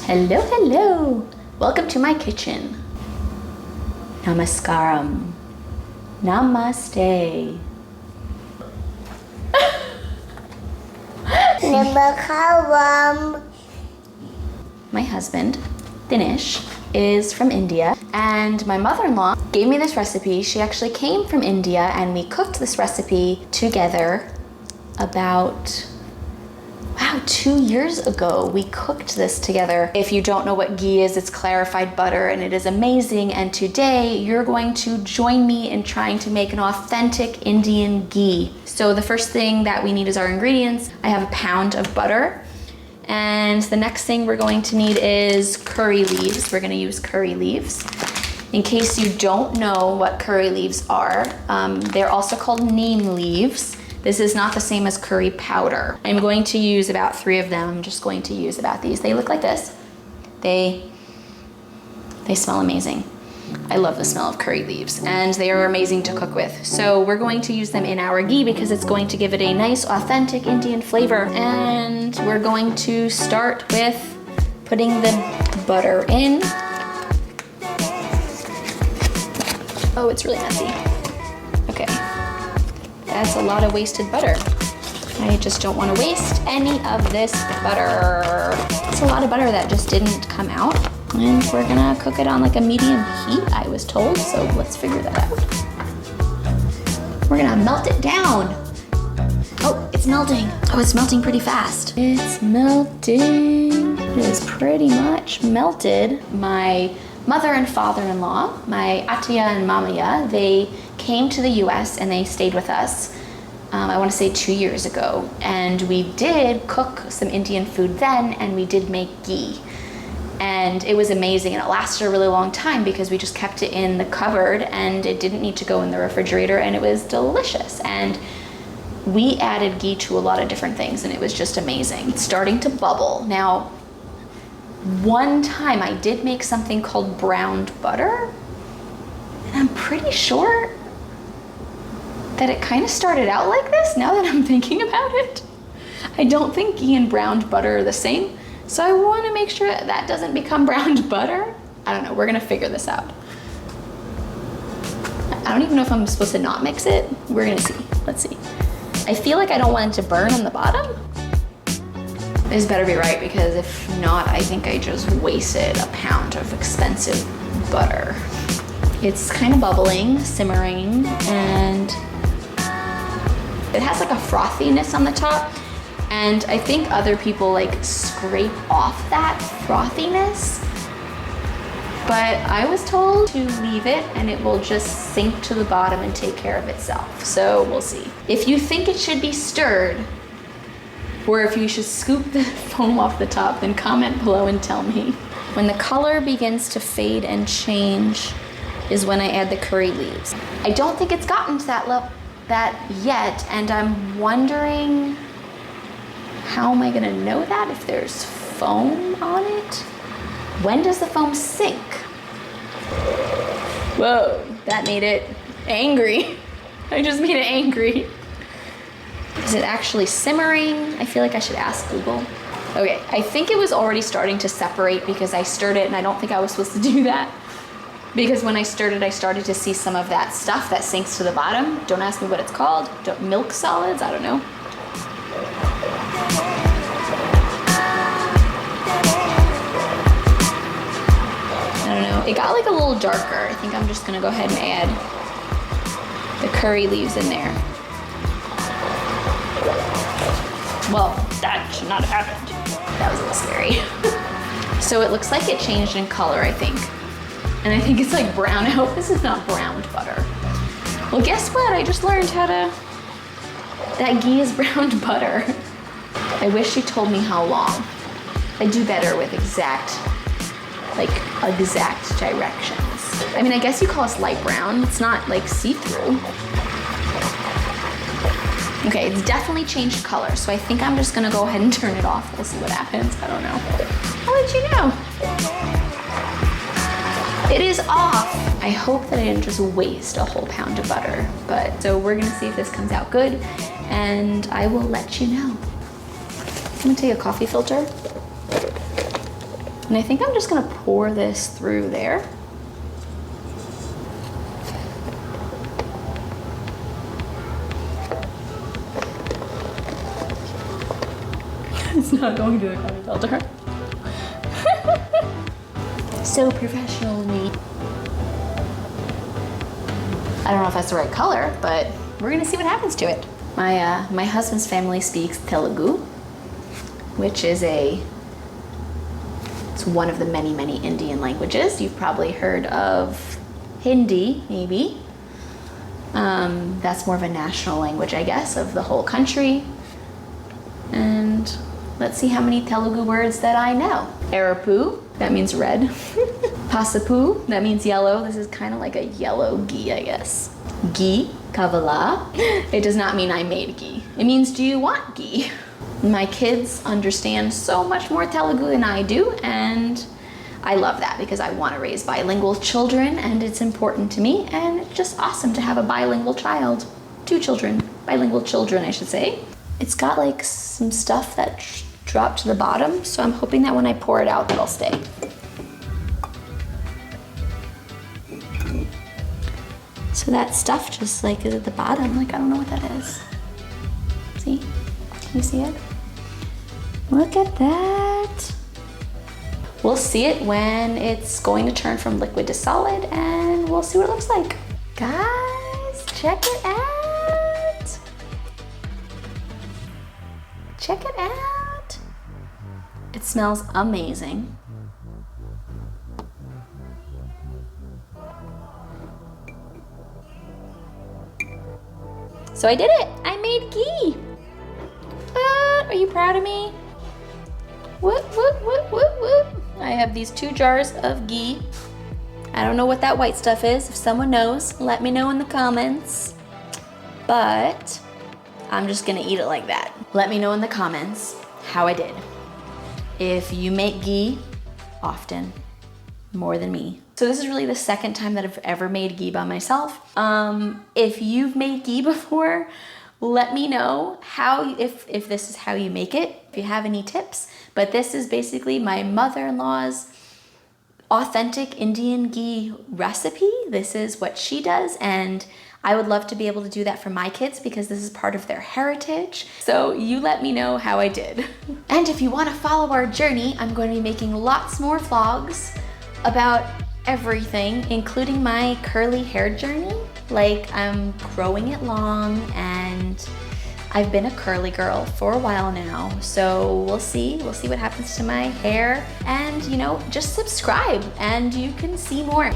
Hello, hello. Welcome to my kitchen. Namaskaram. Namaste. Namaskaram. My husband, Dinesh, is from India, and my mother-in-law gave me this recipe. She actually came from India, and we cooked this recipe together about 2 years ago. We cooked this together. If you don't know what ghee is, it's clarified butter, and it is amazing. And today you're going to join me in trying to make an authentic Indian ghee. So the first thing that we need is our ingredients. I have a pound of butter, and the next thing we're going to need is curry leaves. We're going to use curry leaves. In case you don't know what curry leaves are, they're also called neem leaves. This is not the same as curry powder. I'm going to use about 3 of them. I'm just going to use about these. They look like this. They smell amazing. I love the smell of curry leaves, and they are amazing to cook with. So we're going to use them in our ghee because it's going to give it a nice, authentic Indian flavor. And we're going to start with putting the butter in. Oh, it's really messy. Okay. That's a lot of wasted butter. I just don't want to waste any of this butter. It's a lot of butter that just didn't come out. And we're gonna cook it on like a medium heat, I was told, so let's figure that out. We're gonna melt it down. Oh, it's melting. Oh, it's melting pretty fast. It's melting. It is pretty much melted. My mother and father-in-law, my Attiya and Mamaya, they came to the US and they stayed with us, I want to say 2 years ago. And we did cook some Indian food then, and we did make ghee. And it was amazing, and it lasted a really long time because we just kept it in the cupboard and it didn't need to go in the refrigerator, and it was delicious. And we added ghee to a lot of different things, and it was just amazing. It's starting to bubble. Now, one time I did make something called browned butter, and I'm pretty sure that it kind of started out like this now that I'm thinking about it. I don't think ghee and browned butter are the same, so I want to make sure that doesn't become browned butter. I don't know, we're gonna figure this out. I don't even know if I'm supposed to not mix it. We're gonna see, let's see. I feel like I don't want it to burn on the bottom. This better be right, because if not, I think I just wasted a pound of expensive butter. It's kind of bubbling, simmering, and it has like a frothiness on the top. And I think other people like scrape off that frothiness. But I was told to leave it and it will just sink to the bottom and take care of itself. So we'll see. If you think it should be stirred, or if you should scoop the foam off the top, then comment below and tell me. When the color begins to fade and change is when I add the curry leaves. I don't think it's gotten to that yet, and I'm wondering, how am I gonna know that if there's foam on it? When does the foam sink? Whoa, that made it angry. I just made it angry. Is it actually simmering? I feel like I should ask Google. Okay, I think it was already starting to separate because I stirred it, and I don't think I was supposed to do that. Because when I stirred it, I started to see some of that stuff that sinks to the bottom. Don't ask me what it's called. Milk solids, I don't know. I don't know, it got like a little darker. I think I'm just gonna go ahead and add the curry leaves in there. Well, that should not have happened. That was a little scary. So it looks like it changed in color, I think. And I think it's like brown. I hope this is not browned butter. Well, guess what? I just learned that ghee is browned butter. I wish you told me how long. I do better with exact directions. I mean, I guess you call us light brown. It's not like see-through. Okay, it's definitely changed color, so I think I'm just gonna go ahead and turn it off. We'll see what happens. I don't know. I'll let you know. It is off. I hope that I didn't just waste a whole pound of butter, but so we're gonna see if this comes out good, and I will let you know. I'm gonna take a coffee filter And I think I'm just gonna pour this through there. It's not going to the conveyor filter. So professional of me. I don't know if that's the right color, but we're gonna see what happens to it. My husband's family speaks Telugu, which is it's one of the many, many Indian languages. You've probably heard of Hindi, maybe. That's more of a national language, I guess, of the whole country. And let's see how many Telugu words that I know. Erapu, that means red. Pasapu, that means yellow. This is kind of like a yellow ghee, I guess. Ghee, kavala. It does not mean I made ghee. It means, do you want ghee? My kids understand so much more Telugu than I do, and I love that because I want to raise bilingual children, and it's important to me, and it's just awesome to have a bilingual child. 2 children, bilingual children, I should say. It's got like some stuff that dropped to the bottom, so I'm hoping that when I pour it out, it'll stay. So that stuff just like is at the bottom, like I don't know what that is. See? Can you see it? Look at that. We'll see it when it's going to turn from liquid to solid, and we'll see what it looks like. Guys, check it out. Check it out. It smells amazing. So I did it. I made ghee. What? Are you proud of me? Whoop, whoop, whoop, whoop, whoop. I have these 2 jars of ghee. I don't know what that white stuff is. If someone knows, let me know in the comments. But I'm just gonna eat it like that. Let me know in the comments how I did. If you make ghee often, more than me. So this is really the second time that I've ever made ghee by myself. If you've made ghee before, let me know if this is how you make it, if you have any tips. But this is basically my mother-in-law's authentic Indian ghee recipe. This is what she does, and I would love to be able to do that for my kids because this is part of their heritage. So you let me know how I did. And if you want to follow our journey, I'm going to be making lots more vlogs about everything, including my curly hair journey. Like, I'm growing it long, and I've been a curly girl for a while now. So we'll see what happens to my hair. And, you know, just subscribe and you can see more.